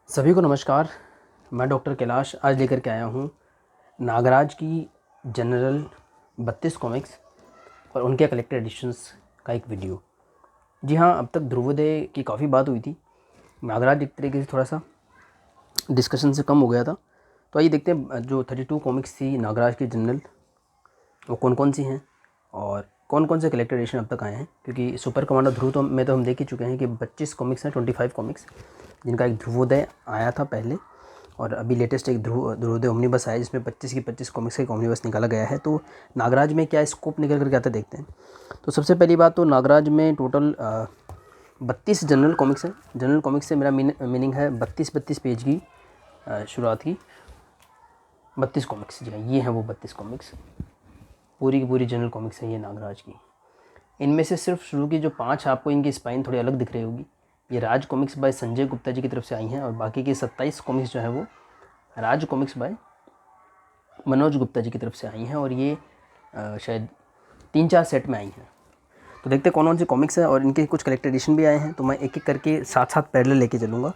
सभी को नमस्कार। मैं डॉक्टर कैलाश आज लेकर के आया हूँ नागराज की जनरल 32 कॉमिक्स और उनके कलेक्टर एडिशंस का एक वीडियो। जी हाँ, अब तक ध्रुवोदय की काफ़ी बात हुई थी। नागराज एक तरीके से थोड़ा सा डिस्कशन से कम हो गया था। तो आइए देखते हैं जो 32 कॉमिक्स थी नागराज की जनरल, वो कौन कौन सी हैं और कौन कौन से कलेक्टर एडिशन अब तक आए हैं। क्योंकि सुपर कमांडो ध्रुव तो में तो हम देख ही चुके हैं कि 25 कॉमिक्स हैं, 25 कॉमिक्स, जिनका एक ध्रुवोदय आया था पहले, और अभी लेटेस्ट एक ध्रुवोदय ओमनीबस आया जिसमें 25 की 25 कॉमिक्स का एक ओमनीबस निकाला गया है। तो नागराज में क्या स्कोप निकल कर के आता देखते हैं। तो सबसे पहली बात तो नागराज में टोटल 32 जनरल कॉमिक्स हैं। जनरल कॉमिक्स से मेरा मीनिंग है 32 पेज की शुरुआत की 32 कॉमिक्स। जी हाँ, ये हैं वो 32 कॉमिक्स, पूरी की पूरी जनरल कॉमिक्स हैं ये नागराज की। इनमें से सिर्फ शुरू की जो 5 आपको इनकी स्पाइन थोड़ी अलग दिख रही होगी, ये राज कॉमिक्स बाय संजय गुप्ता जी की तरफ से आई हैं, और बाकी की 27 कॉमिक्स जो है वो राज कॉमिक्स बाय मनोज गुप्ता जी की तरफ से आई हैं, और ये शायद 3-4 सेट में आई हैं। तो देखते हैं कौन कौन सी कॉमिक्स हैं, और इनके कुछ कलेक्टर एडिशन भी आए हैं। तो मैं एक एक करके साथ साथ पैरेलल लेके चलूँगा।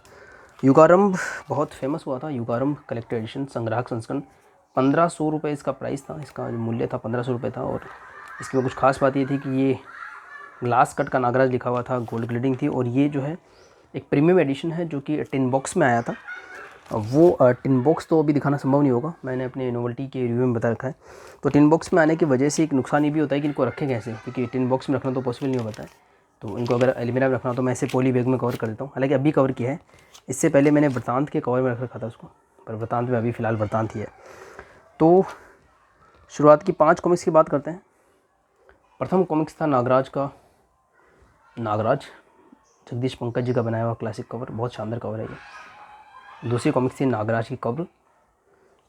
युगारंभ बहुत फेमस हुआ था। युगारंभ कलेक्टर एडिशन संग्राहक संस्करण, 1500 रुपये इसका प्राइस था, इसका जो मूल्य था 1500 रुपये था। और इसकी कुछ खास बात ये थी कि ये ग्लास कट का नागराज लिखा हुआ था, गोल्ड ग्लेडिंग थी, और ये जो है एक प्रीमियम एडिशन है जो कि टिन बॉक्स में आया था। वो टिन बॉक्स तो अभी दिखाना संभव नहीं होगा, मैंने अपने नोवेल्टी के रिव्यू में बता रखा है। तो टिन बॉक्स में आने की वजह से एक नुकसान ये भी होता है कि इनको रखें कैसे, क्योंकि टिन बॉक्स में रखना तो पॉसिबल नहीं हो पाता है। तो इनको अगर एल्यूमिनियम में रखना हो तो मैं ऐसे पॉली बैग में कवर कर देता हूँ। हालांकि अभी कवर किया है, इससे पहले मैंने वृतांत के कवर में रख रखा था उसको, पर वृतांत में अभी फ़िलहाल वृतांत ही है। तो शुरुआत की 5 कॉमिक्स की बात करते हैं। प्रथम कॉमिक्स था नागराज का नागराज, जगदीश पंकज जी का बनाया हुआ क्लासिक कवर, बहुत शानदार कवर है ये। दूसरी कॉमिक्स थी नागराज की कब्र,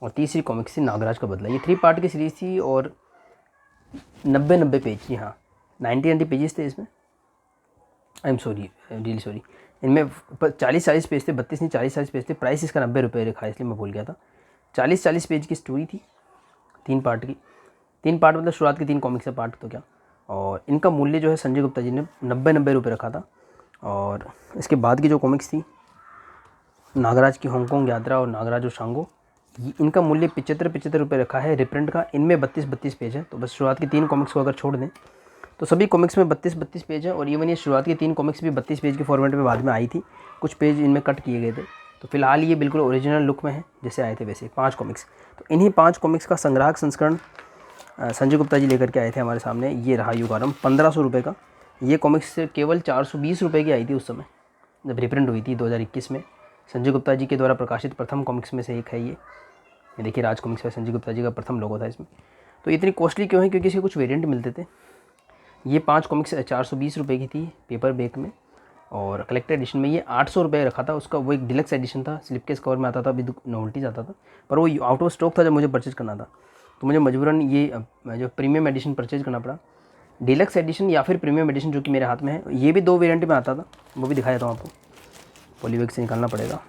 और तीसरी कॉमिक्स थी नागराज का बदला। ये 3 पार्ट की सीरीज़ थी और 90 पेज। जी हाँ, 90 पेजेस थे इसमें। I am sorry, really sorry. इनमें 40 पेज थे, 32 नहीं 40 पेज थे। प्राइस इसका 90 रुपये रखा है, इसलिए मैं भूल गया था। 40 पेज की स्टोरी थी, 3 पार्ट की। 3 पार्ट मतलब शुरुआत के 3 कॉमिक्स है, पार्ट तो क्या। और इनका मूल्य जो है संजय गुप्ता जी ने 90 रुपये रखा था। और इसके बाद की जो कॉमिक्स थी नागराज की हांगकांग यात्रा और नागराज और शांगो, इनका मूल्य 75 रुपये रखा है रिप्रिंट का। इनमें 32 पेज है। तो बस शुरुआत की 3 कॉमिक्स को अगर छोड़ दें तो सभी कॉमिक्स में 32 पेज है। और इवन ये शुरुआत की 3 कॉमिक्स भी 32 पेज के फॉर्मेट में बाद में आई थी, कुछ पेज इनमें कट किए गए थे। तो फिलहाल ये बिल्कुल ओरिजिनल लुक में है जैसे आए थे वैसे 5 कॉमिक्स। तो इन्हीं 5 कॉमिक्स का संग्राहक संस्करण संजय गुप्ता जी लेकर के आए थे हमारे सामने। ये रहा युगारंभ, 1500 रुपये का। ये कॉमिक्स से केवल 420 रुपये की आई थी उस समय जब रिप्रिंट हुई थी 2021 में। संजय गुप्ता जी के द्वारा प्रकाशित प्रथम कॉमिक्स में से एक है ये देखिए, राज कॉमिक्स में संजय गुप्ता जी का प्रथम लोगो था इसमें। तो इतनी कॉस्टली क्यों है, क्योंकि इसके कुछ वेरिएंट मिलते थे। ये 5 कॉमिक्स 420 रुपये की थी पेपर बैक में, और कलेक्टर एडिशन में ये 800 रुपये रखा था। उसका वो एक डिलक्स एडिशन था, स्लिप केस कवर में आता था, अभी नोवेल्टीज आता था, पर वो आउट ऑफ स्टॉक था जब मुझे परचेज करना था। तो मुझे मजबूरन ये जो प्रीमियम एडिशन परचेज करना पड़ा, डिलक्स एडिशन या फिर प्रीमियम एडिशन, जो कि मेरे हाथ में है। ये भी 2 वेरिएंट में आता था, वो भी दिखाया था आपको, पॉलीबैग से निकालना पड़ेगा।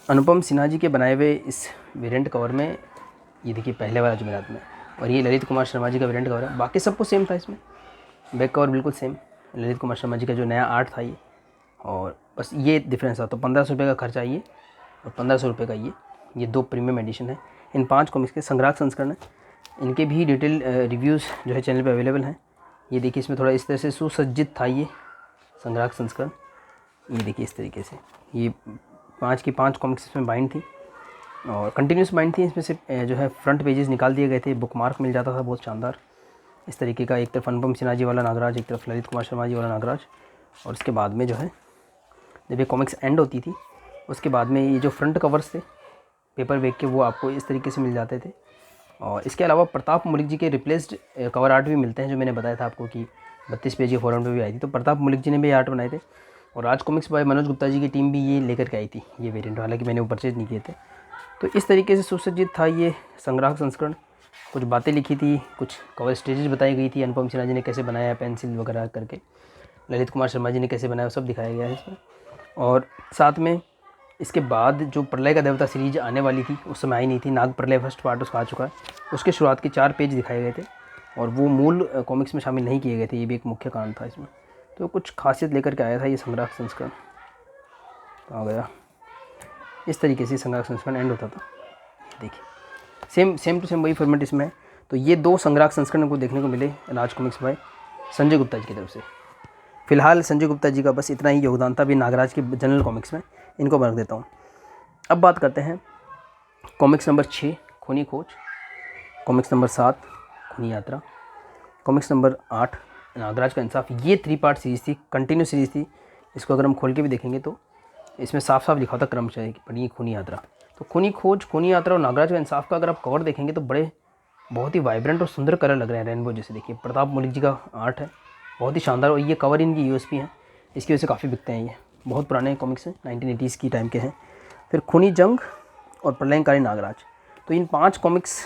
अनुपम सिन्हा जी के बनाए हुए इस वेरिएंट कवर में ये देखिए पहले वाला जो मेरे हाथ में, और ये ललित कुमार शर्मा जी का वेरिएंट कवर है। बाकी सब कुछ सेम था इसमें, बैक कवर बिल्कुल सेम, ललित कुमार शर्मा जी का जो नया आर्ट था ये, और बस ये डिफरेंस था। तो 1500 रुपये का खर्चा ये और 1500 रुपये का ये 2 प्रीमियम एडिशन है। इन 5 कॉमिक्स के संग्राहक संस्करण है। इनके भी डिटेल रिव्यूज़ जो है चैनल पे अवेलेबल हैं। ये देखिए इसमें थोड़ा इस तरह से सुसज्जित था ये संग्राहक संस्करण। ये देखिए इस तरीके से ये 5 की 5 कॉमिक्स इसमें बाइंड थी और कंटिन्यूस बाइंड थी। इसमें से जो है फ्रंट पेजेस निकाल दिए गए थे, बुक मार्क मिल जाता था बहुत शानदार इस तरीके का। एक तरफ अनुपम सिन्हा जी वाला नागराज, एक तरफ ललित कुमार शर्मा जी वाला नागराज, और उसके बाद में जो है जब ये कॉमिक्स एंड होती थी उसके बाद में ये जो फ्रंट कवर्स थे पेपर बैग के वो आपको इस तरीके से मिल जाते थे। और इसके अलावा प्रताप मलिक जी के रिप्लेस्ड कवर आर्ट भी मिलते हैं, जो मैंने बताया था आपको कि 32 पेज के फॉर्मेट में भी आई थी। तो प्रताप मलिक जी ने भी आर्ट बनाए थे, और राज कॉमिक्स बाय मनोज गुप्ता जी की टीम भी ये लेकर के आई थी ये वेरिएंट, हालांकि मैंने वो परचेज नहीं किए थे। तो इस तरीके से सुसज्जित था ये संग्राहक संस्करण। कुछ बातें लिखी थी, कुछ कवर स्टेजेस बताई गई थी, अनुपम सिन्हा जी ने कैसे बनाया पेंसिल वगैरह करके, ललित कुमार शर्मा जी ने कैसे बनाया, वो सब दिखाया गया है इसमें। और साथ में इसके बाद जो प्रलय का देवता सीरीज आने वाली थी उस समय आई नहीं थी, नाग प्रलय फर्स्ट पार्ट उसका आ चुका है, उसके शुरुआत के 4 पेज दिखाए गए थे। और वो मूल कॉमिक्स में शामिल नहीं किए गए थे, ये भी एक मुख्य कारण था इसमें। तो कुछ खासियत लेकर के आया था ये संग्रह संस्करण। तो आ गया इस तरीके से संग्रह संस्करण एंड होता था। देखिए सेम टू सेम वही फॉर्मेट इसमें है। तो ये 2 संग्रह संस्करण को देखने को मिले राज कॉमिक्स बाय संजय गुप्ता जी की तरफ से। फिलहाल संजय गुप्ता जी का बस इतना ही योगदान था अभी नागराज की जनरल कॉमिक्स में, इनको रख देता हूँ। अब बात करते हैं कॉमिक्स नंबर 6 खूनी खोज, कॉमिक्स नंबर 7 खूनी यात्रा, कॉमिक्स नंबर 8 नागराज का इंसाफ। ये 3 पार्ट सीरीज़ थी, कंटिन्यू सीरीज़ थी। इसको अगर हम खोल के भी देखेंगे तो इसमें साफ साफ लिखा था क्रमशः पढ़िए खूनी यात्रा। तो खूनी खोज, खूनी यात्रा और नागराज का इंसाफ का अगर आप कवर देखेंगे तो बहुत ही वाइब्रेंट और सुंदर कलर लग रहे हैं, रेनबो जैसे। देखिए प्रताप मलिक जी का आर्ट है, बहुत ही शानदार। और ये कवर इनकी यूएसपी है, इसकी वजह से काफ़ी बिकते हैं। ये बहुत पुराने कॉमिक्स हैं, 1980s की टाइम के हैं। फिर खूनी जंग और प्रलयंकारी नागराज, तो इन 5 कॉमिक्स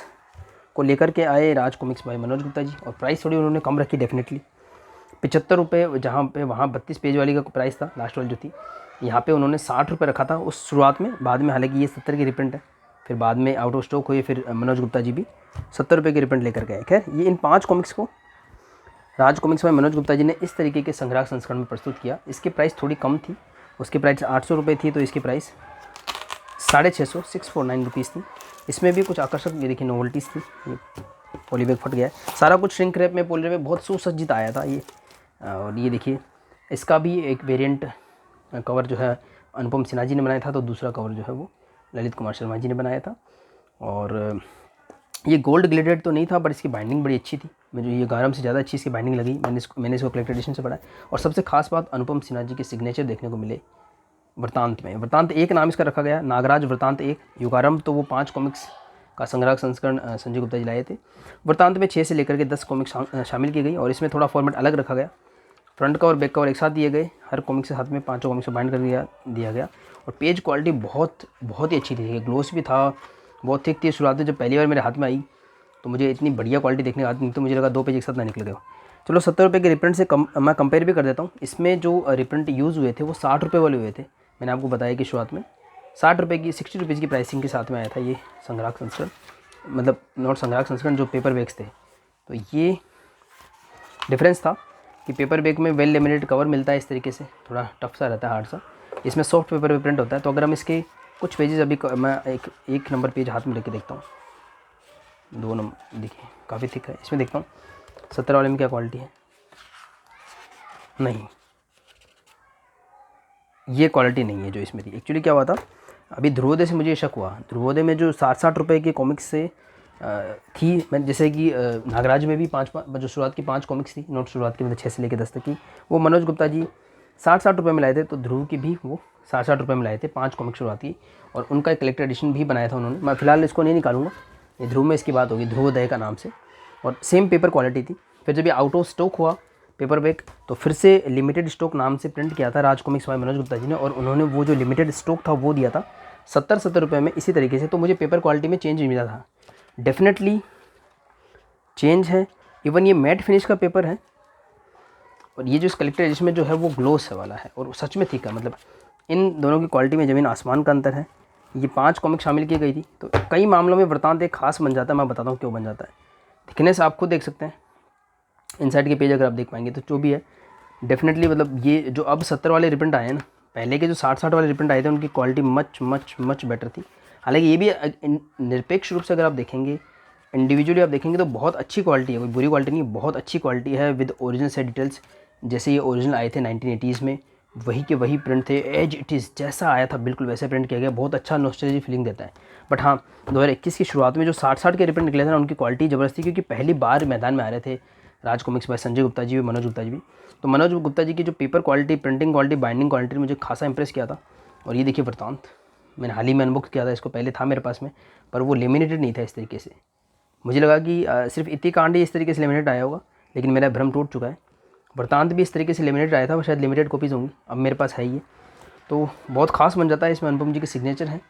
को लेकर के आए राज कॉमिक्स बाय मनोज गुप्ता जी। और प्राइस थोड़ी उन्होंने कम रखी डेफिनेटली, 75 रुपये, जहाँ पे वहाँ 32 पेज वाली का प्राइस था लास्ट वाली जो थी, यहाँ पे उन्होंने 60 रुपये रखा था उस शुरुआत में। बाद में हालांकि ये 70 की रिप्रिंट है, फिर बाद में आउट ऑफ स्टॉक हुई, फिर मनोज गुप्ता जी भी 70 रुपये की रिप्रिंट लेकर गए। खैर ये इन 5 कॉमिक्स को राज कॉमिक्स में मनोज गुप्ता जी ने इस तरीके के संग्रह संस्करण में प्रस्तुत किया। इसकी प्राइस थोड़ी कम थी, उसकी प्राइस 800 रुपये थी, तो इसकी प्राइस 650 649 रुपीज़ थी। इसमें भी कुछ आकर्षक, ये देखिए नोवेल्टीज़ थी। ये पॉलीबैग फट गया है, सारा कुछ श्रिंक रैप में पॉली में बहुत सुसज्जित आया था ये। और ये देखिए इसका भी एक वेरिएंट कवर जो है अनुपम सिन्हा जी ने बनाया था, तो दूसरा कवर जो है वो ललित कुमार शर्मा जी ने बनाया था। और ये गोल्ड ग्लेडेड तो नहीं था, बट इसकी बाइंडिंग बड़ी अच्छी थी। मुझे ये गारम से ज़्यादा अच्छी इसकी बाइंडिंग लगी। मैंने इसको कलेक्टर एडिशन से पढ़ा है। और सबसे खास बात, अनुपम सिन्हा जी के सिग्नेचर देखने को मिले वृतांत में। वृतांत 1 नाम इसका रखा गया, नागराज वृतांत 1। युगारंभ तो वो 5 कॉमिक्स का संग्रह संस्करण संजय गुप्ता जी लाए थे। वृतांत में 6 से लेकर के 10 कॉमिक्स शामिल की गई, और इसमें थोड़ा फॉर्मेट अलग रखा गया। फ्रंट कवर बैक कवर एक साथ दिए गए, हर कॉमिक्स के साथ में 5 कॉमिक्स बाइंड कर दिया गया। और पेज क्वालिटी बहुत ही अच्छी थी, ग्लोस भी था, बहुत थिक थी। शुरुआत में जब पहली बार मेरे हाथ में आई तो मुझे इतनी बढ़िया क्वालिटी देखने का नहीं, तो मुझे लगा 2 पेज एक साथ ना निकल गए। चलो 70 रुपये के रिप्रिंट से मैं कंपेयर भी कर देता हूँ। इसमें जो रिप्रिंट यूज़ हुए थे वो 60 रुपये वाले हुए थे। मैंने आपको बताया कि शुरुआत में 60 रुपये की 60 रुपीज़ की प्राइसिंग के साथ में आया था ये संग्राहक संस्करण, मतलब नॉट संग्राहक संस्करण, जो पेपर बैग्स थे। तो ये डिफरेंस था कि पेपर बैग में वेल लेमिनेटेड कवर मिलता है, इस तरीके से थोड़ा टफ सा रहता है, हार्ड सा। इसमें सॉफ्ट पेपर पे प्रिंट होता है। तो अगर हम इसके कुछ पेजेस अभी मैं एक नंबर पेज हाथ में लेके देखता हूँ, 2 नंबर देखिए काफ़ी थिक है। इसमें देखता हूँ 70 वाले में क्या क्वालिटी है, नहीं ये क्वालिटी नहीं है जो इसमें थी। एक्चुअली क्या हुआ था, अभी ध्रुवोदय से मुझे शक हुआ। ध्रुवोदय में जो 60 रुपये के कॉमिक्स से थी, मैं जैसे कि नागराज में भी 5 जो शुरुआत की 5 कॉमिक्स थी, नोट शुरुआत की मतलब 6 से लेकर 10 तक की, वो मनोज गुप्ता जी 60 रुपये में लाए थे। तो ध्रुव की भी वो 60 रुपये में लाए थे, 5 कॉमिक्स शुरुआत की। और उनका एक कलेक्टर एडिशन भी बनाया था उन्होंने। मैं फिलहाल इसको नहीं निकालूंगा, ये ध्रुव में इसकी बात होगी, ध्रुवोदय का नाम से। और सेम पेपर क्वालिटी थी। फिर जब ये आउट ऑफ स्टॉक हुआ पेपर बैग, तो फिर से लिमिटेड स्टॉक नाम से प्रिंट किया था राज कॉमिक्स बाय मनोज गुप्ता जी ने। और उन्होंने वो जो लिमिटेड स्टॉक था वो दिया था 70 रुपये में, इसी तरीके से। तो मुझे पेपर क्वालिटी में चेंज मिला था, डेफिनेटली चेंज है। इवन ये मैट फिनिश का पेपर है, और ये जो इस कलेक्टर एडिशन में जो है वो ग्लोस वाला है, और सच में थिक है। मतलब इन दोनों की क्वालिटी में ज़मीन आसमान का अंतर है। ये 5 कॉमिक शामिल की गई थी, तो कई मामलों में वृतांत एक खास बन जाता है। मैं बताता हूँ क्यों बन जाता है। दिखने से आप खुद देख सकते हैं, इनसाइड के पेज अगर आप देख पाएंगे तो जो भी है डेफिनेटली, मतलब ये जो अब 70 वाले रिप्रिंट आए हैं ना, पहले के जो 60 वाले रिप्रिंट आए थे उनकी क्वालिटी मच बेटर थी। हालांकि ये भी निरपेक्ष रूप से अगर आप देखेंगे, इंडिविजुअली आप देखेंगे तो बहुत अच्छी क्वालिटी है, कोई बुरी क्वालिटी नहीं, बहुत अच्छी क्वालिटी है विद ओरिजिनल से डिटेल्स। जैसे ये ओरिजिनल आए थे 1980s में, वही के वही प्रिंट थे, एज इट इज़ जैसा आया था बिल्कुल वैसे प्रिंट किया गया। बहुत अच्छा नॉस्टैल्जिक फीलिंग देता है। बट हाँ, 2021 की शुरुआत में जो 60 के रिप्रिंट निकले थे ना, उनकी क्वालिटी ज़बरदस्ती, क्योंकि पहली बार मैदान में आ रहे थे राज कॉमिक्स बाय संजय गुप्ता जी भी, मनोज गुप्ता जी भी। तो मनोज गुप्ता जी की जो paper quality, printing quality, binding quality मुझे खासा इंप्रेस किया था। और ये देखिए वृतांत, मैंने हाल ही में अनबॉक्स किया था इसको, पहले था मेरे पास में, पर वो लेमिनेटेड नहीं था इस तरीके से। मुझे लगा कि सिर्फ इतनी कांड ही इस तरीके से लेमिनेट आया होगा, लेकिन मेरा भ्रम टूट चुका है। वृतांत भी इस तरीके से लेमिनेट आया था, वो शायद लिमिटेड कॉपीज़ होंगी, अब मेरे पास है ये। तो बहुत खास बन जाता है, इसमें अनुपम जी के सिग्नेचर हैं।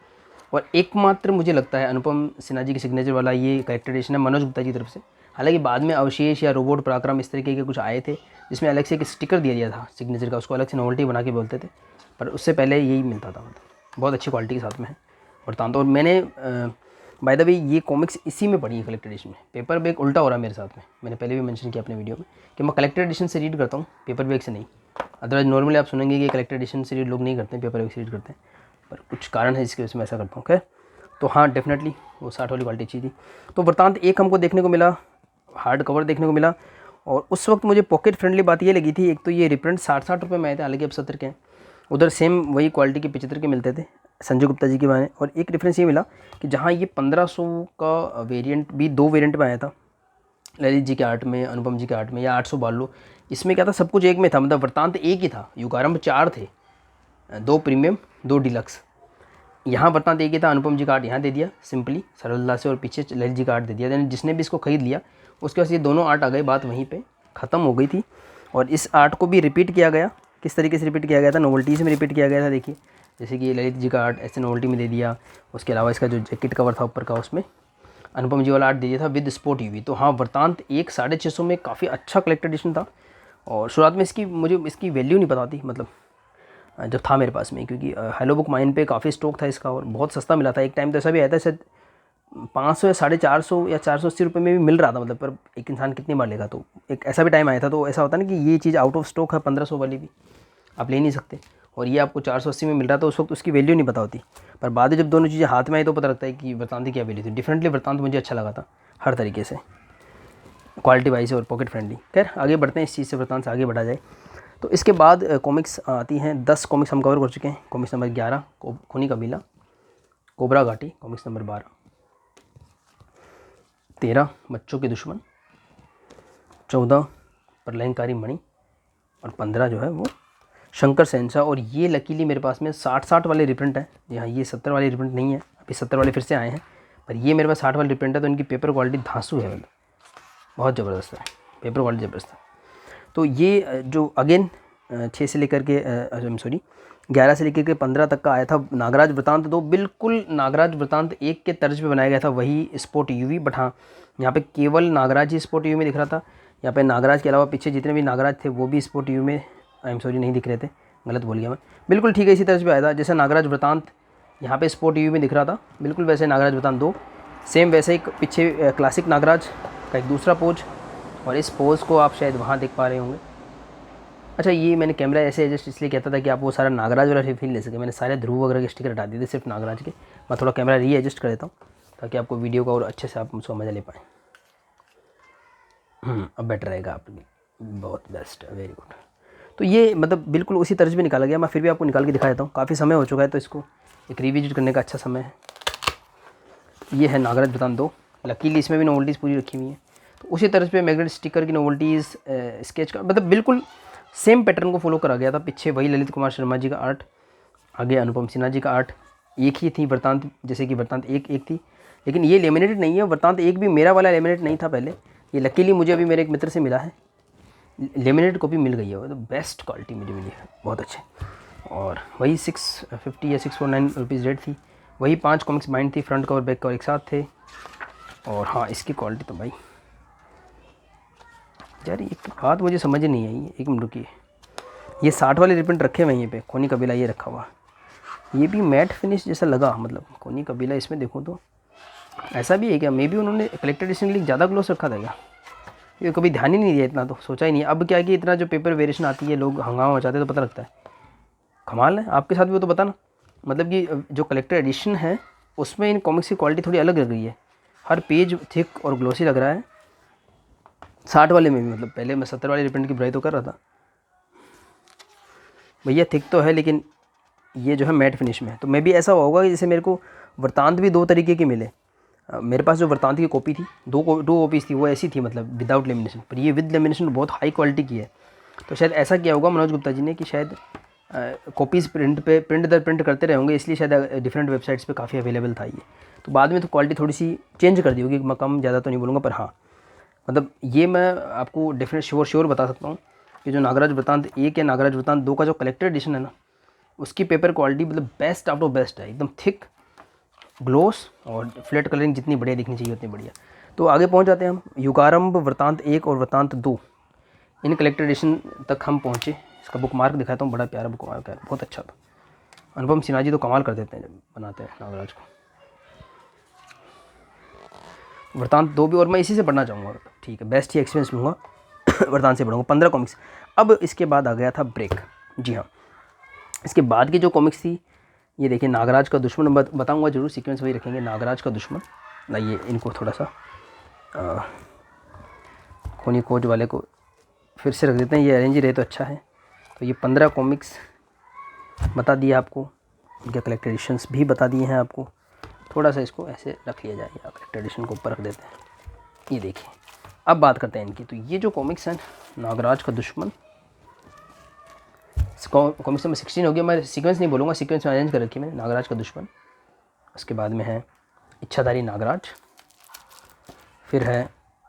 और एकमात्र मुझे लगता है अनुपम सिन्हा जी के सिग्नेचर वाला ये करेक्टर एडिशन है मनोज गुप्ता जी की तरफ से। हालांकि बाद में अवशेष या रोबोट पराक्रम इस तरीके के कुछ आए थे, जिसमें अलग से एक स्टिकर दिया था सिग्नेचर का, उसको अलग से नोवेल्टी बना के बोलते थे, पर उससे पहले यही मिलता था। मतलब बहुत अच्छी क्वालिटी के साथ में है वृतांत। और मैंने बाय द वे ये कॉमिक्स इसी में पढ़ी है कलेक्टेड एडिशन में। पेपर बैग उल्टा हो रहा है मेरे साथ में, मैंने पहले भी मेंशन किया अपने वीडियो में कि मैं कलेक्टेड एडिशन से रीड करता हूँ, पेपर बैग से नहीं। अदरवाइज नॉर्मली आप सुनेंगे कि कलेक्टेड एडिशन से रीड लोग नहीं करते हैं, पेपर बैग से रीड करते हैं, पर कुछ कारण है जिसकी वजह से मैं ऐसा करता हूँ। खैर, तो हाँ डेफिनेटली वो 60 वाली क्वालिटी अच्छी थी। तो वृत्तांत एक हमको देखने को मिला, हार्ड कवर देखने को मिला, और उस वक्त मुझे पॉकेट फ्रेंडली बात ये लगी थी, एक तो ये रिप्रिंट 60-60 रुपये में आए थे, हालांकि अब 70 के हैं। उधर सेम वही क्वालिटी के 75 के मिलते थे संजय गुप्ता जी के बारे। और एक डिफरेंस ये मिला कि जहाँ ये 1500 का वेरिएंट भी 2 वेरिएंट में आया था, ललित जी के आर्ट में, अनुपम जी के आर्ट में, या 800 बालो, इसमें क्या था, सब कुछ एक में था, मतलब वृत्तांत एक ही था। युगारंभ 4 थे, 2 प्रीमियम 2 डिलक्स। यहाँ वृत्तांत एक ही था, अनुपम जी का आर्ट यहाँ दे दिया सिंपली सरलता से, और पीछे ललित जी का आर्ट दे दिया। यानी जिसने भी इसको खरीद लिया उसके पास ये दोनों आर्ट आ गए, बात वहीं पे ख़त्म हो गई थी। और इस आर्ट को भी रिपीट किया गया। किस तरीके से रिपीट किया गया था, नोवेल्टीज़ में रिपीट किया गया था। देखिए जैसे कि ललित जी का आर्ट ऐसे नोवेल्टी में दे दिया, उसके अलावा इसका जो जैकेट कवर था ऊपर का उसमें अनुपम जी वाला आर्ट दे दिया था विद स्पोर्ट यूवी। तो हाँ, वृत्तांत एक 650 में काफ़ी अच्छा कलेक्टेड एडिशन था। और शुरुआत में मुझे इसकी वैल्यू नहीं पता थी, मतलब जब था मेरे पास में, क्योंकि हेलो बुक माइन पे काफ़ी स्टॉक था इसका और बहुत सस्ता मिला था। एक टाइम तो ऐसा भी आया था शायद 500 या 450 या 480 रुपये में भी मिल रहा था, मतलब पर एक इंसान कितनी बार लेगा। तो एक ऐसा भी टाइम आया था। तो ऐसा होता है ना कि ये चीज़ आउट ऑफ स्टॉक है, 1500 वाली भी आप ले नहीं सकते, और ये आपको 480 में मिल रहा था। उस वक्त उसकी वैल्यू नहीं पता होती, पर बाद में जब दोनों चीज़ें हाथ में आई तो पता लगता है कि वृत्तांत की क्या वैल्यू थी। डिफरेंटली वृत्तांत मुझे अच्छा लगा था हर तरीके से, क्वालिटी वाइज और पॉकेट फ्रेंडली। खैर आगे बढ़ते हैं, इस चीज़ से वृत्तांत से आगे बढ़ा जाए। तो इसके बाद कॉमिक्स आती हैं, 10 कॉमिक्स हम कवर कर चुके हैं। कॉमिक्स नंबर 11 खूनी कबीला, कोबरा घाटी। कॉमिक्स नंबर 12 13 बच्चों के दुश्मन, 14 प्रलयंकारी मणि, और 15 जो है वो शंकर शहंशाह। और ये लकीली मेरे पास में 60-60 वाले रिप्रिंट है, यहाँ ये 70 वाले रिप्रिंट नहीं है, अभी 70 वाले फिर से आए हैं, पर ये मेरे पास 60 वाले रिप्रिंट है। तो इनकी पेपर क्वालिटी धांसू है, मतलब बहुत ज़बरदस्त है, पेपर क्वालिटी ज़बरदस्त है। तो ये जो अगेन 6 से लेकर के 11 से लेकर के 15 तक का आया था नागराज वृत्तांत 2, बिल्कुल नागराज वृत्तांत 1 के तर्ज पे बनाया गया था, वही स्पोर्ट यूवी। बट हाँ, यहाँ पे केवल नागराज ही स्पोर्ट यूवी में दिख रहा था। यहाँ पे नागराज के अलावा पीछे जितने भी नागराज थे वो भी स्पोर्ट यूवी में नहीं दिख रहे थे, गलत बोल गया मैं, बिल्कुल ठीक है, इसी तर्ज पे आया था। जैसे नागराज वृत्तांत यहाँ पे स्पोर्ट यूवी में दिख रहा था, बिल्कुल वैसे नागराज वृत्तांत 2 सेम वैसे ही। पीछे क्लासिक नागराज का एक दूसरा पोज, और इस पोज को आप शायद वहाँ देख पा रहे होंगे। अच्छा, ये मैंने कैमरा ऐसे एडजस्ट इसलिए कहता था कि आप वो सारा नागराज वाला फील ले सके। मैंने सारे ध्रुव वगैरह के स्टिकर हटा दिए थे, सिर्फ नागराज के। मैं थोड़ा कैमरा री एडजस्ट कर देता हूँ ताकि आपको वीडियो का और अच्छे से आप उसका मज़ा ले पाएँ। अब बेटर रहेगा, आप बहुत बेस्ट, वेरी गुड। तो ये मतलब बिल्कुल उसी तर्ज पे निकाला गया। मैं फिर भी आपको निकाल के दिखा देता हूँ, काफ़ी समय हो चुका है तो इसको एक रिविजिट करने का अच्छा समय है। ये है नागराज वृत्तांत 2, लकीली इसमें भी नोवेल्टीज़ पूरी रखी हुई हैं। तो उसी तरह पे मैग्नेट स्टिकर की नोवेल्टीज़, स्केच का, मतलब बिल्कुल सेम पैटर्न को फॉलो करा गया था। पीछे वही ललित कुमार शर्मा जी का आर्ट, आगे अनुपम सिन्हा जी का आर्ट, एक ही थी वृत्तांत, जैसे कि वृत्तांत एक थी, लेकिन ये लेमिनेटेड नहीं है। वृत्तांत एक भी मेरा वाला लेमिनेट नहीं था पहले, ये लकीली मुझे अभी मेरे एक मित्र से मिला है, लेमिनेटेड कॉपी मिल गई है, तो बेस्ट क्वालिटी मुझे मिली है, बहुत अच्छे। और वही 650 या 649 रुपीज़ रेट थी। वही 5 कॉमिक्स बाइंड थी, फ्रंट कवर बैक कवर एक साथ थे। और हाँ, इसकी क्वालिटी तो भाई यार, एक बात मुझे समझ नहीं आई, एक मिनट रुकिए, ये 60 वाले रिप्रिंट रखे हुए यहीं पे, खूनी कबीला ये रखा हुआ, ये भी मैट फिनिश जैसा लगा, मतलब खूनी कबीला इसमें देखूँ तो ऐसा भी है क्या, मे बी उन्होंने कलेक्टेड एडिशन के लिए ज़्यादा ग्लोस रखा था क्या, ये कभी ध्यान ही नहीं दिया, इतना तो सोचा ही नहीं। अब क्या है कि इतना जो पेपर वेरिएशन आती है, लोग हंगामा मचाते हैं तो पता लगता है। कमाल है, आपके साथ भी वो तो बताना, मतलब कि जो कलेक्टेड एडिशन है उसमें इन कॉमिक्स की क्वालिटी थोड़ी अलग लग रही है, हर पेज थिक और ग्लोसी लग रहा है। 60 वाले में भी, मतलब पहले मैं 70 वाले रिप्रिंट की बुराई तो कर रहा था, भैया थिक तो है, लेकिन ये जो है मैट फिनिश में है। तो मैं भी ऐसा होगा कि जैसे मेरे को वृत्तांत भी 2 तरीके की मिले। मेरे पास जो वृत्तांत की कॉपी थी, दो कॉपीज़ थी, वो ऐसी थी, मतलब विदाउट लेमिनेशन, पर ये विद लेमिनेशन बहुत हाई क्वालिटी की है। तो शायद ऐसा किया होगा मनोज गुप्ता जी ने कि शायद कॉपीज़ प्रिंट दर प्रिंट करते रहे होंगे, इसलिए शायद डिफरेंट वेबसाइट्स पे काफ़ी अवेलेबल था ये। तो बाद में तो क्वालिटी थोड़ी सी चेंज कर दी होगी, मैं कम ज़्यादा तो नहीं बोलूँगा, पर हाँ मतलब ये मैं आपको डेफिनेट श्योर बता सकता हूँ कि जो नागराज वृत्तांत 1 या नागराज वृत्तांत 2 का जो कलेक्टेड एडिशन है ना, उसकी पेपर क्वालिटी मतलब बेस्ट आउट ऑफ बेस्ट है, एकदम थिक ग्लोस और फ्लैट कलरिंग जितनी बढ़िया दिखनी चाहिए उतनी बढ़िया। तो आगे पहुंच जाते हैं हम, युगारंभ वृत्तांत 1 और वृत्तांत 2, इन कलेक्टेड एडिशन तक हम पहुँचे। इसका बुक मार्क दिखाता हूँ, बड़ा प्यारा बुक मार्क है, बहुत अच्छा था। अनुपम सिन्हा जी तो कमाल कर देते हैं जब बनाते हैं नागराज को। वृतांत 2 भी, और मैं इसी से पढ़ना चाहूँगा, ठीक है, बेस्ट ही एक्सपीरियंस लूँगा वृतांत से पढ़ूँगा 15 कॉमिक्स। अब इसके बाद आ गया था ब्रेक। जी हाँ, इसके बाद की जो कॉमिक्स थी, ये देखिए नागराज का दुश्मन, बताऊँगा जरूर, सीक्वेंस वही रखेंगे, नागराज का दुश्मन। लाइए इनको थोड़ा सा खूनी खोज वाले को फिर से रख देते हैं, ये अरेंज ही रहे तो अच्छा है। तो ये 15 कॉमिक्स बता दिए आपको, इनके कलेक्टेड एडिशंस भी बता दिए हैं आपको। थोड़ा सा इसको ऐसे रख लिया जाए, या कलेक्टेड एडिशन को ऊपर रख देते हैं। ये देखिए, अब बात करते हैं इनकी। तो ये जो कॉमिक्स हैं, नागराज का दुश्मन, कॉमिक्स नंबर 16 हो गया। मैं सीक्वेंस नहीं बोलूँगा, सीक्वेंस में अरेंज कर रखी मैंने, नागराज का दुश्मन। उसके बाद में है इच्छाधारी नागराज, फिर है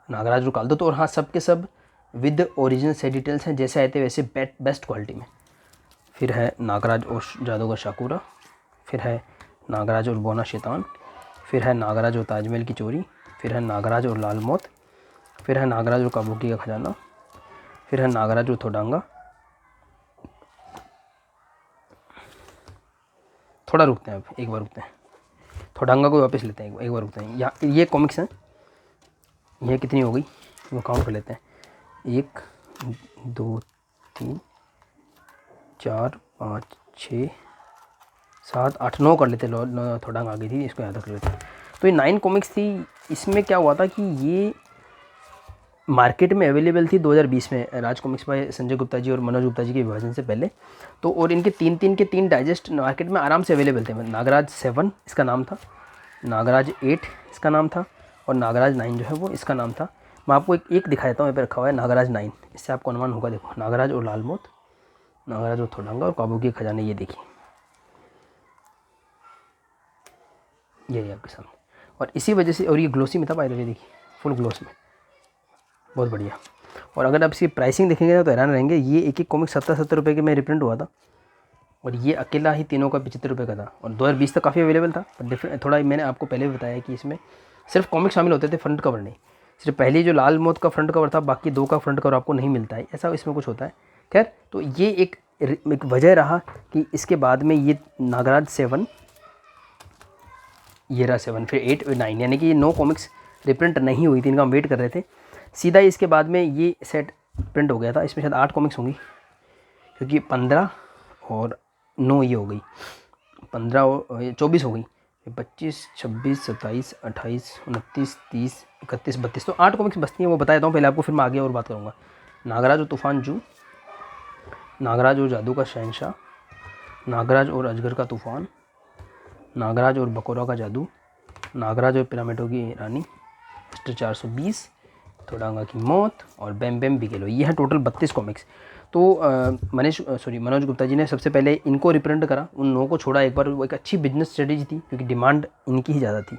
नागराज रुकाल दो। तो और हाँ, सब के सब विद ओरिजिनल से डिटेल्स हैं, जैसे आए थे वैसे बेस्ट क्वालिटी में। फिर है नागराज और जादूगर शाकुरा, फिर है नागराज और बोना शैतान, फिर है नागराज और ताजमहल की चोरी, फिर है नागराज और लाल मौत, फिर है नागराज और काबुकी का खजाना, फिर है नागराज और थोडांगा। थोड़ा रुकते हैं, अब एक बार रुकते हैं, थोडांगा को वापस लेते हैं, एक बार रुकते हैं। यहाँ ये कॉमिक्स हैं, ये कितनी हो गई वो काउंट कर लेते हैं, 1 2 3 4 5 6 7 8 9 कर लेते, थोड़ा आगे थी, इसको याद रख लेते हैं। तो ये 9 कॉमिक्स थी। इसमें क्या हुआ था कि ये मार्केट में अवेलेबल थी 2020 में, राज कॉमिक्स बाय संजय गुप्ता जी और मनोज गुप्ता जी के विभाजन से पहले। तो और इनके 3 के 3 डाइजेस्ट मार्केट में आराम से अवेलेबल थे। नागराज 7 इसका नाम था, नागराज 8 इसका नाम था, और नागराज 9 जो है वो इसका नाम था। मैं आपको एक दिखा देता हूँ, यहाँ पर रखा हुआ है नागराज 9, इससे आपको अनुमान होगा। देखो, नागराज और लाल मौत, नागराज और थोडांगा और काबुकी के खजाने, ये देखिए, ये आपके सामने। और इसी वजह से, और ये ग्लोसी में था बाय द वे, देखिए फुल ग्लोस में, बहुत बढ़िया। और अगर आप इसकी प्राइसिंग देखेंगे तो हैरान रहेंगे, ये एक कॉमिक 70 रुपये के में रिप्रिंट हुआ था, और ये अकेला ही तीनों का 75 रुपये का था। और 2020 तक काफ़ी अवेलेबल था, पर डिफरेंट थोड़ा, मैंने आपको पहले भी बताया कि इसमें सिर्फ कॉमिक शामिल होते थे, फ्रंट कवर नहीं। सिर्फ पहली जो लाल मौत का फ्रंट कवर था, बाकी 2 का फ्रंट कवर आपको नहीं मिलता है, ऐसा इसमें कुछ होता है। खैर, तो ये एक वजह रहा कि इसके बाद में ये नागराज 7, ये रहा 7, फिर 8 और 9, यानी कि ये 9 कॉमिक्स रिप्रिंट नहीं हुई थी, इनका हम वेट कर रहे थे। सीधा इसके बाद में ये सेट प्रिंट हो गया था। इसमें शायद 8 कॉमिक्स होंगी, क्योंकि 15 और 9 ये हो गई, 15 और 24 हो गई, 25 26 27 28 29 30 31 32, तो 8 कॉमिक्स बचती हैं। वो बता देता हूँ पहले आपको, फिर मैं आगे और बात करूँगा। नागराज और तूफान जू, नागराज और जादू का शहंशाह, नागराज और अजगर का तूफान, नागराज और बकोरा का जादू, नागराज और पिरामिडों की रानी, मिस्टर 420, थोडांगा की मौत, और बैम बैम बिगेलो। ये है टोटल 32 कॉमिक्स। तो मनोज गुप्ता जी ने सबसे पहले इनको रिप्रिंट करा, उन 9 को छोड़ा एक बार। वो एक अच्छी बिजनेस स्ट्रेटेजी थी, क्योंकि डिमांड इनकी ही ज़्यादा थी।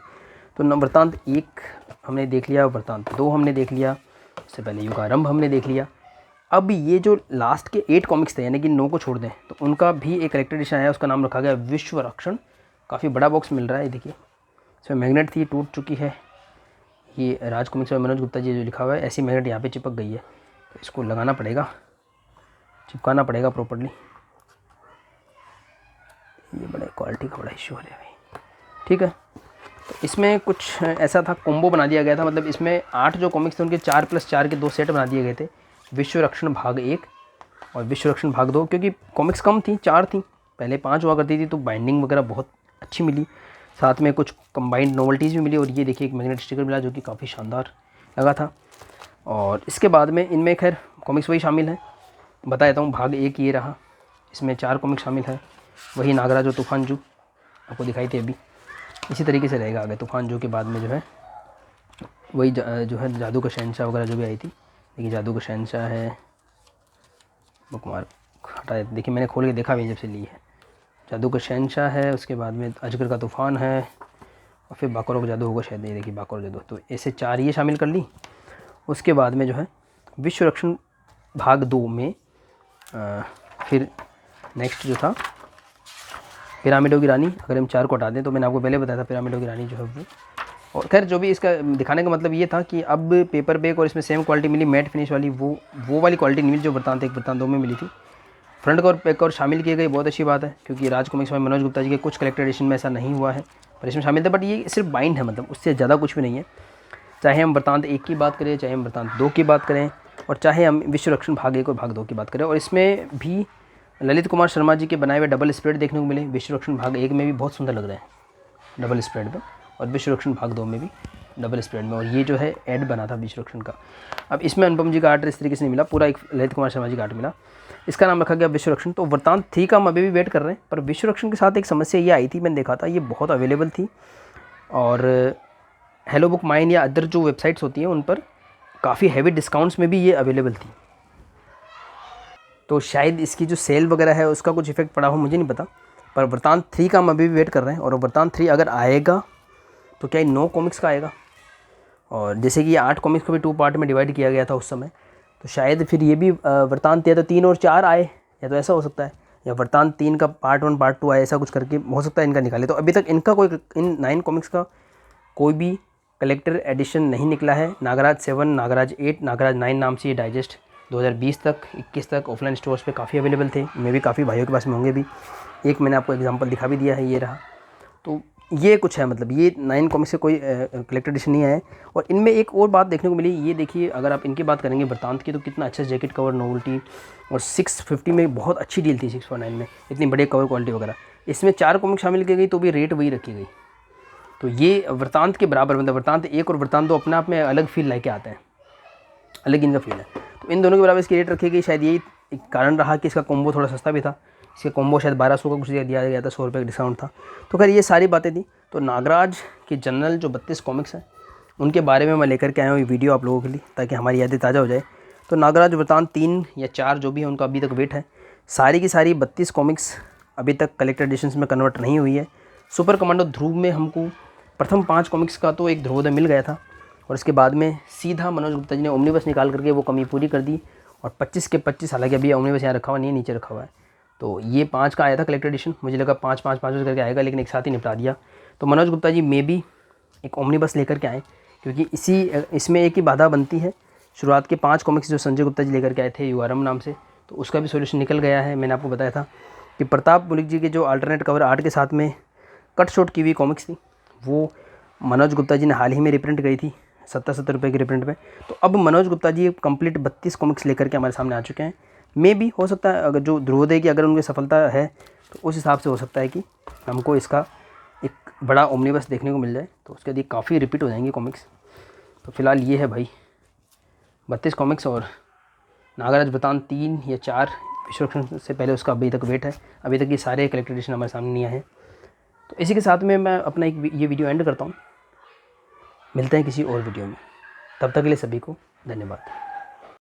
तो वृतांत 1 हमने देख लिया, वृतांत 2 हमने देख लिया, उससे पहले युगारंभ हमने देख लिया। अब ये जो लास्ट के 8 कॉमिक्स थे, यानी कि 9 को छोड़ दें, तो उनका भी एक कलेक्टेड एडिशन आया, उसका नाम रखा गया विश्व रक्षण। काफ़ी बड़ा बॉक्स मिल रहा है, देखिए इसमें मैग्नेट थी, टूट चुकी है। ये राज कॉमिक्स में मनोज गुप्ता जी जो लिखा हुआ है, ऐसी मैग्नेट यहाँ पे चिपक गई है, तो इसको लगाना पड़ेगा, चिपकाना पड़ेगा प्रॉपर्ली। ये बड़ा क्वालिटी का बड़ा इशू है भाई, ठीक है। तो इसमें कुछ ऐसा था, कॉम्बो बना दिया गया था, मतलब इसमें 8 जो कॉमिक्स थे उनके 4+4 के 2 सेट बना दिए गए थे, विश्व रक्षण भाग 1 और विश्व रक्षण भाग 2। क्योंकि कॉमिक्स कम थी, 4 थी, पहले 5 हुआ करती थी, तो बाइंडिंग वगैरह बहुत अच्छी मिली, साथ में कुछ कंबाइंड नोवेल्टीज़ भी मिली। और ये देखिए एक मैग्नेट स्टिकर मिला, जो कि काफ़ी शानदार लगा था। और इसके बाद में इनमें खैर कॉमिक्स वही शामिल हैं, बता देता हूँ। भाग 1 ये रहा, इसमें 4 कॉमिक्स शामिल है, वही नागराज और तूफान जू आपको दिखाई थी अभी। इसी तरीके से रहेगा आगे, तूफान जू के बाद में जो है वही जो है जादू का शहंशाह वगैरह जो भी आई थी। देखिए जादू का शहंशाह है, बुकमार्क हटा, देखिए मैंने खोल के देखा भी जब से ली है। जादू का शहंशाह है, उसके बाद में अजगर का तूफान है, और फिर बाकोरा का जादू होगा शायद, ये देखिए बाकोरा जादू। तो ऐसे 4 ये शामिल कर ली। उसके बाद में जो है विश्व रक्षण भाग 2 में फिर नेक्स्ट जो था पिरामिडों की रानी। अगर हम 4 को हटा दें, तो मैंने आपको पहले बताया था पिरामिडों की रानी जो है वो। और खैर जो भी इसका दिखाने का मतलब ये था कि अब पेपर बैक और इसमें सेम क्वालिटी मिली, मैट फिनिश वाली, वो वाली क्वालिटी नहीं मिली जो वृतांत 1 वृतांत 2 में मिली थी। फ्रंट कवर बैक कवर शामिल किए गए, बहुत अच्छी बात है, क्योंकि राज कॉमिक्स में मनोज गुप्ता जी के कुछ कलेक्टेड एडिशन में ऐसा नहीं हुआ है, पर इसमें शामिल थे। बट ये सिर्फ बाइंड है, मतलब उससे ज़्यादा कुछ भी नहीं है। चाहे हम वृत्तांत 1 की बात करें, चाहे हम वृत्तांत 2 की बात करें, और चाहे हम विश्व रक्षण भाग 1 और भाग 2 की बात करें। और इसमें भी ललित कुमार शर्मा जी के बनाए हुए डबल स्प्रेड देखने को मिले। विश्व रक्षण भाग 1 में भी बहुत सुंदर लग रहे हैं डबल स्प्रेड में, और विश्व रक्षण भाग 2 में भी डबल स्प्रेड में। और ये जो है ऐड बना था विश्व रक्षण का। अब इसमें अनुपम जी का आर्ट इस तरीके से नहीं मिला, पूरा एक ललित कुमार शर्मा जी का आर्ट मिला। इसका नाम रखा गया विश्व रक्षण। तो वृत्तांत 3 का हम अभी भी वेट कर रहे हैं, पर विश्व रक्षण के साथ एक समस्या ये आई थी, मैंने देखा था ये बहुत अवेलेबल थी, और हेलो बुक माइन या अदर जो वेबसाइट्स होती हैं उन पर काफ़ी हैवी डिस्काउंट्स में भी ये अवेलेबल थी। तो शायद इसकी जो सेल वगैरह है उसका कुछ इफेक्ट पड़ा हो, मुझे नहीं पता। पर वृत्तांत 3 का हम अभी भी वेट कर रहे हैं, और वृत्तांत 3 अगर आएगा तो क्या 9 कॉमिक्स का आएगा, और जैसे कि ये 8 कॉमिक्स को भी 2 पार्ट में डिवाइड किया गया था उस समय, तो शायद फिर ये भी वृत्तांत या तो 3 और 4 आए, या तो ऐसा हो सकता है, या वृत्तांत 3 का पार्ट 1 पार्ट 2 आए, ऐसा कुछ करके हो सकता है इनका निकाले। तो अभी तक इनका कोई, इन 9 कॉमिक्स का कोई भी कलेक्टर एडिशन नहीं निकला है। नागराज 7, नागराज 8, नागराज 9 नाम से ये डाइजेस्ट 2020 तक 21 तक ऑफलाइन स्टोर्स पे काफ़ी अवेलेबल थे। मैं भी काफ़ी भाइयों के पास में होंगे भी। एक मैंने आपको एग्जांपल दिखा भी दिया है, ये रहा। तो ये कुछ है, मतलब ये 9 कॉमिक्स से कोई कलेक्टर एडिशन नहीं है। और इनमें एक और बात देखने को मिली, ये देखिए, अगर आप इनकी बात करेंगे वृत्तांत की, तो कितना अच्छा जैकेट कवर नोवेल्टी, और 650 में बहुत अच्छी डील थी, 649 में इतनी बड़ी कवर क्वालिटी वगैरह। इसमें 4 कॉमिक शामिल की गई तो भी रेट वही रखी गई। तो ये वृत्तांत के बराबर, मतलब वृत्तांत 1 और वृत्तांत 2 अपने आप में अलग फील लेके आते हैं, अलग इनका फील है। तो इन दोनों के बराबर इसकी रेट रखी गई। शायद यही एक कारण रहा कि इसका कॉम्बो थोड़ा सस्ता भी था। इसका कॉम्बो शायद 1200 का कुछ दिया गया था, 100 रुपये का डिस्काउंट था। तो खैर ये सारी बातें थी। तो नागराज के जनरल जो 32 कॉमिक्स हैं उनके बारे में मैं लेकर के आया हूँ ये वीडियो आप लोगों के लिए, ताकि हमारी यादें ताज़ा हो जाए। तो नागराज वृत्तांत 3 या 4 जो भी है उनका अभी तक वेट है। सारी की सारी 32 कॉमिक्स अभी तक कलेक्टर एडिशंस में कन्वर्ट नहीं हुई है। सुपर कमांडो ध्रुव में हमको प्रथम 5 कॉमिक्स का तो एक ध्रुवोदय मिल गया था, और इसके बाद में सीधा मनोज गुप्ता जी ने ओमनीबस निकाल करके वो कमी पूरी कर दी। और 25 के 25, हालांकि अभी ओमनीबस यहाँ रखा हुआ नहीं है, नीचे रखा हुआ है। तो ये 5 का आया था कलेक्टर एडिशन, मुझे लगा 5 करके आएगा, लेकिन एक साथ ही निपटा दिया। तो मनोज गुप्ता जी मे भी एक ओमनीबस लेकर के आए, क्योंकि इसमें एक ही बाधा बनती है। शुरुआत के 5 कॉमिक्स जो संजय गुप्ता जी लेकर के आए थे युआरएम नाम से, तो उसका भी सोल्यूशन निकल गया है। मैंने आपको बताया था कि प्रताप मुलिक जी के जो अल्टरनेट कवर आर्ट के साथ में कट शॉट की हुई कॉमिक्स थी, वो मनोज गुप्ता जी ने हाल ही में रिप्रिंट करी थी 70 रुपये की रिप्रिंट में। तो अब मनोज गुप्ता जी कंप्लीट 32 कॉमिक्स लेकर के हमारे सामने आ चुके हैं। मे भी हो सकता है, अगर जो ध्रुवोदय की अगर उनकी सफलता है तो उस हिसाब से हो सकता है कि हमको इसका एक बड़ा ओमनीबस देखने को मिल जाए, तो उसके बाद ये काफ़ी रिपीट हो जाएंगी कॉमिक्स। तो फिलहाल ये है भाई 32 कॉमिक्स, और नागराज वृत्तांत 3 या 4 विश्व रक्षण से पहले उसका अभी तक वेट है। अभी तक ये सारे कलेक्टर एडिशन हमारे सामने नहीं आए हैं। तो इसी के साथ में मैं अपना ये वीडियो एंड करता हूँ। मिलते हैं किसी और वीडियो में, तब तक के लिए सभी को धन्यवाद।